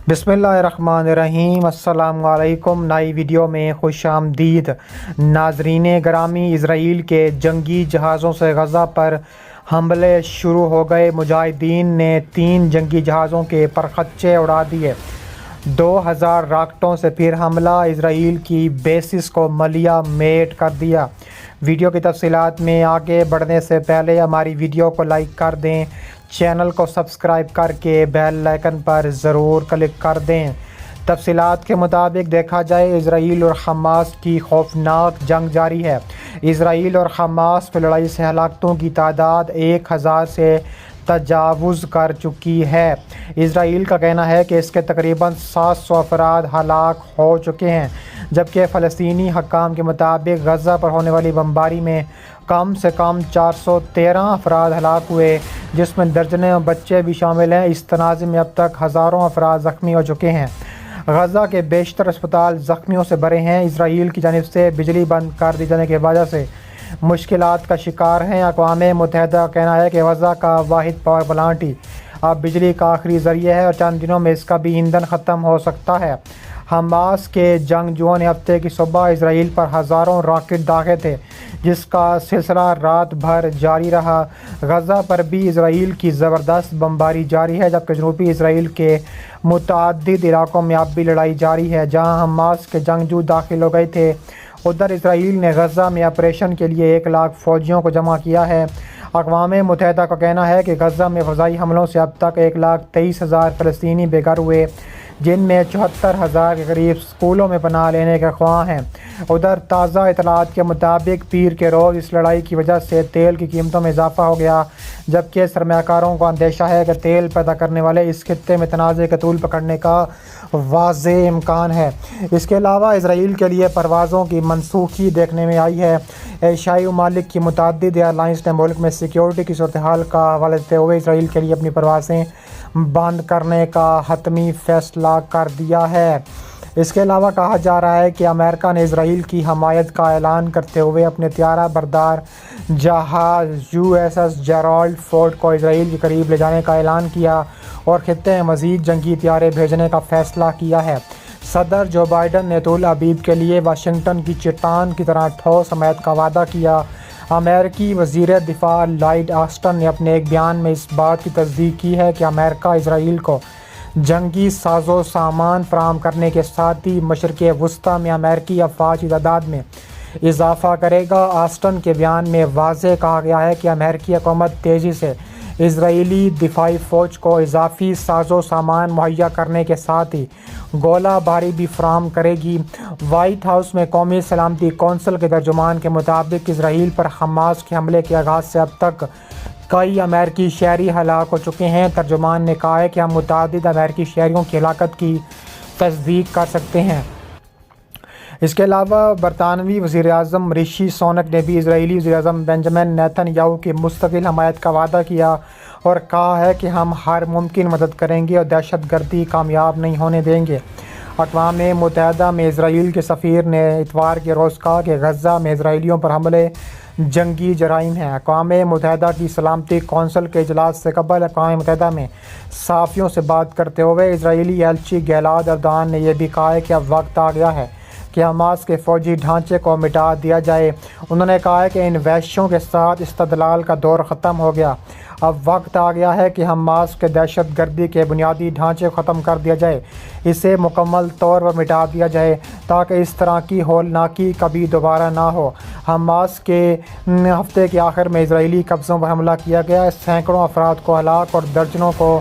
बिस्मिल्लाहिर्रहमानिर्रहीम। अस्सलाम वालेकुम। नई वीडियो में खुश आमदीद। नाजरीन ग्रामी, इजराइल के जंगी जहाज़ों से गज़ा पर हमले शुरू हो गए। मुजाहिदीन ने 3 जंगी जहाज़ों के परखच्चे उड़ा दिए। 2000 राकेटों से फिर हमला, इजराइल की बेसिस को मलिया मेट कर दिया। वीडियो की तफसीलात में आगे बढ़ने से पहले हमारी वीडियो को लाइक कर दें, चैनल को सब्सक्राइब करके बेल आइकन पर ज़रूर क्लिक कर दें। तफसीलात के मुताबिक देखा जाए, इजराइल और हमास की खौफनाक जंग जारी है। इजराइल और हमास में लड़ाई से हलाकतों की तादाद 1000 से तजावुज़ कर चुकी है। इजराइल का कहना है कि इसके तकरीबन 700 अफराद हलाक हो चुके हैं, जबकि फ़लस्तीनी हक्काम के मुताबिक गज़ा पर होने वाली बमबारी में कम से कम 413 अफराद हलाक हुए, जिसमें दर्जनों बच्चे भी शामिल हैं। इस तनाज़े में अब तक हज़ारों अफराद ज़ख्मी हो चुके हैं। गज़ा के बेशतर अस्पताल ज़ख्मियों से भरे हैं। इजराइल की जानिब से बिजली बंद कर दी जाने की वजह से मुश्किलात का शिकार हैं। अक़वाम मुत्तहिदा का कहना है कि गज़ा का वाहिद पावर प्लांट ही अब बिजली का आखिरी ज़रिया है और चंद दिनों में इसका भी ईंधन ख़त्म हो सकता है। हमास के जंगजुओं ने हफ्ते की सुबह इजराइल पर हज़ारों रॉकेट दागे थे, जिसका सिलसिला रात भर जारी रहा। गज़ा पर भी इजराइल की ज़बरदस्त बमबारी जारी है, जबकि जनूबी इजराइल के मुतअद्दिद इलाकों में अब भी लड़ाई जारी है। जहां हमास के जंगजू दाखिल हो गए थे, उधर इजराइल ने गज़ा में ऑपरेशन के लिए 1 लाख फ़ौजियों को जमा किया है। अक़वाम मुत्तहिदा का कहना है कि गज़ा में फ़ज़ाई हमलों से अब तक 1,23,000 फ़लस्तीनी बेघर हुए, जिनमें 74,000 के करीब स्कूलों में पनाह लेने के ख्वाह हैं। उधर ताज़ा इतलात के मुताबिक पीर के रोज़ इस लड़ाई की वजह से तेल की कीमतों में इजाफा हो गया, जबकि सरमायाकारों को अंदेशा है कि तेल पैदा करने वाले इस खित्ते में तनाज़े का तूल पकड़ने का वाज़ेह इम्कान है। इसके अलावा इजराइल के लिए परवाज़ों की मनसूखी देखने में आई है। एशियाई ममालिक की मुतअद्दिद एयरलाइंस ने मुल्क में सिक्योरिटी की सूरत हाल का हवाला देते हुए इजराइल के लिए अपनी परवाज़ें बंद करने का हतमी फ़ैसला कर दिया है। इसके अलावा कहा जा रहा है कि अमेरिका ने इजराइल की हमायत का ऐलान करते हुए अपने त्यारा बरदार जहाज़ USS जेराल्ड फोर्ड को इजराइल के करीब ले जाने का ऐलान किया और खित्ते में मज़ीद जंगी त्यारे भेजने का फ़ैसला किया है। सदर जो बाइडन ने तुल अबीब के लिए वाशिंगटन की चट्टान की तरह ठोस हमायत का वादा किया। अमेरिकी वज़ीर दिफ़ा लॉयड ऑस्टिन ने अपने एक बयान में इस बात की तस्दीक की है कि अमेरिका इजराइल को जंगी साजो सामान फराहम करने के साथ ही मशरिक़ वस्ती में अमेरिकी अफ़वाज की तादाद में इजाफ़ा करेगा। ऑस्टिन के बयान में वाज़ेह कहा गया है कि अमेरिकी हुकूमत तेज़ी से इजराइली दिफाई फ़ौज को इजाफ़ी साजो सामान मुहैया करने के साथ ही गोला बारी भी फराहम करेगी। वाइट हाउस में कौमी सलामती कौंसिल के तर्जुमान के मुताबिक इजराइल पर हमास के हमले के आगाज़ से अब तक कई अमेरिकी शहरी हलाक हो चुके हैं। तर्जुमान ने कहा है कि हम मुतअद्दिद अमेरिकी शहरियों की हलाकत की तस्दीक कर सकते हैं। इसके अलावा बरतानवी वज़ीर-ए-आज़म ऋषि सुनक ने भी इजराइली वज़ीर-ए-आज़म बेंजामिन नेतन्याहू की मुस्तकिल हमायत का वादा किया और कहा है कि हम हर मुमकिन मदद करेंगे और दहशतगर्दी कामयाब नहीं होने देंगे। अक़वाम मुत्तहिदा में इजराइल के सफ़ीर ने इतवार के रोज़ कहा कि गज़ा में इजराइलियों पर हमले जंगी जराइम हैं। अक़वाम मुत्तहिदा की सलामती कौंसिल के इजलास से कबल अक़वाम मुत्तहिदा में सहाफ़ियों से बात करते हुए इजराइली एलची गिलाद अरदान ने यह भी कहा है कि अब वक्त आ गया है कि हमास के फ़ौजी ढांचे को मिटा दिया जाए। उन्होंने कहा है कि इन वहशियों के साथ इस्तदलाल का दौर ख़त्म हो गया। अब वक्त आ गया है कि हमास के दहशतगर्दी के बुनियादी ढांचे को ख़त्म कर दिया जाए, इसे मुकम्मल तौर पर मिटा दिया जाए ताकि इस तरह की होलनाकी कभी दोबारा ना हो। हमास के हफ्ते के आखिर में इजराइली कब्ज़ों पर हमला किया गया, सैकड़ों अफराद को हलाक और दर्जनों को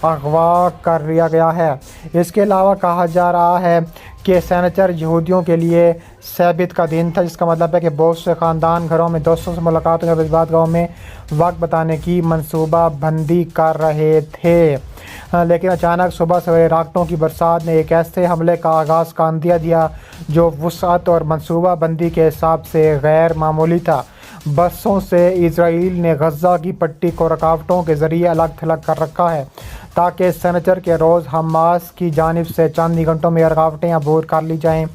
अगवा कर लिया गया है। इसके अलावा कहा जा रहा है कि सैनिचर यहूदियों के लिए सैबित का दिन था, जिसका मतलब है कि बहुत से ख़ानदान घरों में दोस्तों से मुलाकातों के बाद गाँव में वक्त बताने की मनसूबा बंदी कर रहे थे। लेकिन अचानक सुबह सवेरे राकेटों की बरसात ने एक ऐसे हमले का आगाज़ का अंदिया दिया जो वुसअत और मनसूबा बंदी के हिसाब से गैर मामूली था। बसों से इजराइल ने गज़ा की पट्टी को रुकावटों के ज़रिए अलग थलग कर रखा है ताकि सनीचर के रोज़ हमास की जानिब से चंद ही घंटों में रुकावटें अबूर कर ली जाएँ।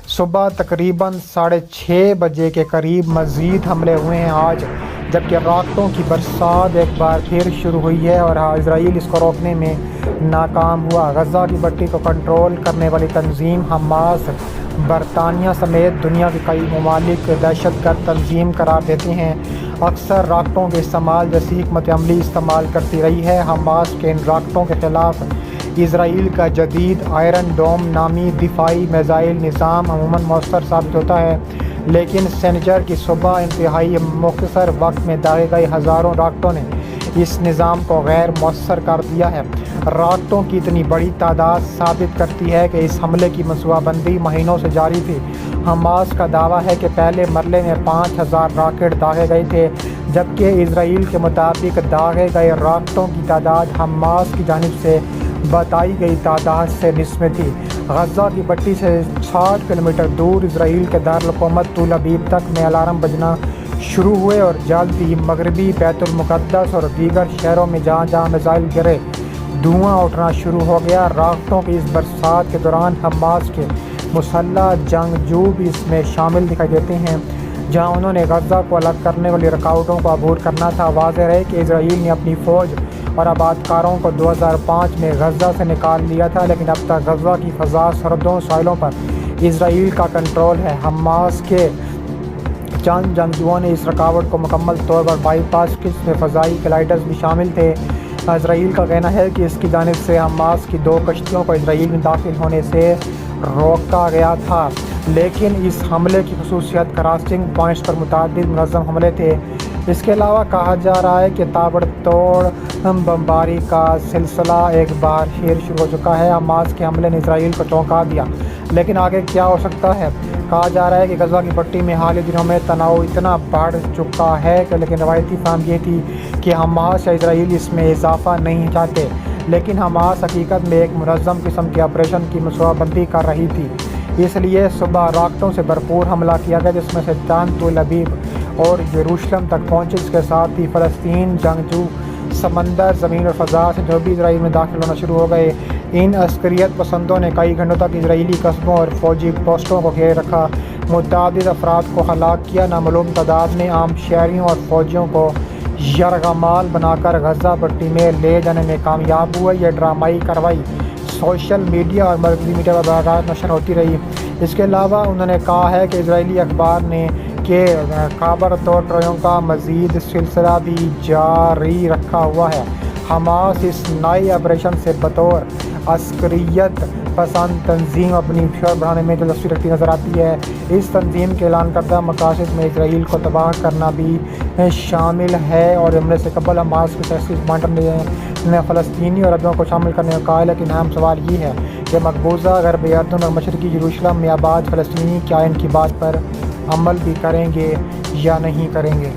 सुबह तकरीबन 6:30 बजे के करीब मज़ीद हमले हुए हैं आज, جبکہ راکٹوں کی برسات ایک بار پھر شروع ہوئی ہے اور اسرائیل اس کو روکنے میں ناکام ہوا۔ غزہ کی پٹی کو کنٹرول کرنے والی تنظیم حماس برطانیہ سمیت دنیا کے کئی ممالک دہشت گرد تنظیم قرار دیتے ہیں۔ اکثر راکٹوں کے استعمال جیسی حکمت عملی استعمال کرتی رہی ہے۔ حماس کے ان راکٹوں کے خلاف اسرائیل کا جدید آئرن ڈوم نامی دفاعی میزائل نظام عموماً مؤثر ثابت ہوتا ہے، لیکن سنیچر کی صبح انتہائی مختصر وقت میں داغے گئے ہزاروں راکٹوں نے اس نظام کو غیر مؤثر کر دیا ہے۔ راکٹوں کی اتنی بڑی تعداد ثابت کرتی ہے کہ اس حملے کی منصوبہ بندی مہینوں سے جاری تھی۔ حماس کا دعویٰ ہے کہ پہلے مرحلے میں 5000 راکٹ داغے گئے تھے، جبکہ اسرائیل کے مطابق داغے گئے راکٹوں کی تعداد حماس کی جانب سے بتائی گئی تعداد سے نصف میں تھی۔ غزہ کی پٹی سے 60 کلومیٹر دور اسرائیل کے دارالحکومت تل ابیب تک میں الارم بجنا شروع ہوئے اور جلد ہی مغربی بیت المقدس اور دیگر شہروں میں جہاں جہاں میزائل گرے دھواں اٹھنا شروع ہو گیا۔ راکٹوں کی اس برسات کے دوران حماس کے مسلح جنگجو بھی اس میں شامل دکھائی دیتے ہیں، جہاں انہوں نے غزہ کو الگ کرنے والی رکاوٹوں کو عبور کرنا تھا۔ واضح رہے کہ اسرائیل نے اپنی فوج اور آبادکاروں کو 2005 میں غزہ سے نکال لیا تھا، لیکن اب تک غزہ کی فضا سرحدوں ساحلوں پر اسرائیل کا کنٹرول ہے۔ حماس کے چند جنگجوؤں نے اس رکاوٹ کو مکمل طور پر بائی پاس کی، اس میں فضائی گلائیڈرز بھی شامل تھے۔ اسرائیل کا کہنا ہے کہ اس کی جانب سے حماس کی 2 کشتیوں کو اسرائیل میں داخل ہونے سے روکا گیا تھا، لیکن اس حملے کی خصوصیت کراسنگ پوائنٹس پر متعدد منظم حملے تھے۔ اس کے علاوہ کہا جا رہا ہے کہ تابڑ توڑ بمباری کا سلسلہ ایک بار پھر شروع ہو چکا ہے۔ حماس کے حملے نے اسرائیل کو چونکا دیا، لیکن آگے کیا ہو سکتا ہے؟ کہا جا رہا ہے کہ غزہ کی پٹی میں حالیہ دنوں میں تناؤ اتنا بڑھ چکا ہے کہ لیکن روایتی فہم یہ تھی کہ حماس یا اسرائیل اس میں اضافہ نہیں چاہتے، لیکن حماس حقیقت میں ایک منظم قسم کے آپریشن کی منصوبہ بندی کر رہی تھی۔ اس لیے صبح راکٹوں سے بھرپور حملہ کیا گیا، جس میں سے چند تل ابیب اور یروشلم تک پہنچے۔ اس کے ساتھ ہی فلسطین جنگجو سمندر، زمین اور فضا سے جو بھی اسرائیل میں داخل ہونا شروع ہو گئے۔ ان عسکریت پسندوں نے کئی گھنٹوں تک اسرائیلی قصبوں اور فوجی پوسٹوں کو گھیرے رکھا، متعدد افراد کو ہلاک کیا۔ نامعلوم تعداد میں عام شہریوں اور فوجیوں کو یرغمال بنا کر غزہ پٹی میں لے جانے میں کامیاب ہوئے۔ یہ ڈرامائی کارروائی سوشل میڈیا اور مرکزی میڈیا پر براہ راست نشر ہوتی رہی۔ اس کے علاوہ انہوں نے کہا ہے کہ اسرائیلی اخبار نے کہ تابڑ توڑوں کا مزید سلسلہ بھی جاری رکھا ہوا ہے۔ حماس اس نئے آپریشن سے بطور عسکریت پسند تنظیم اپنی فیور بڑھانے میں دلچسپی رکھتی نظر آتی ہے۔ اس تنظیم کے اعلان کردہ مقاصد میں اسرائیل کو تباہ کرنا بھی شامل ہے، اور حملے سے قبل حماس کے سیاسی کمانڈر نے فلسطینی اور عربوں کو شامل کرنے کا کہا ہے، لیکن اہم سوال یہ ہے کہ مقبوضہ غرب اردن اور مشرقی یروشلم میں آباد فلسطینی کیا ان کی بات پر عمل بھی کریں گے یا نہیں کریں گے۔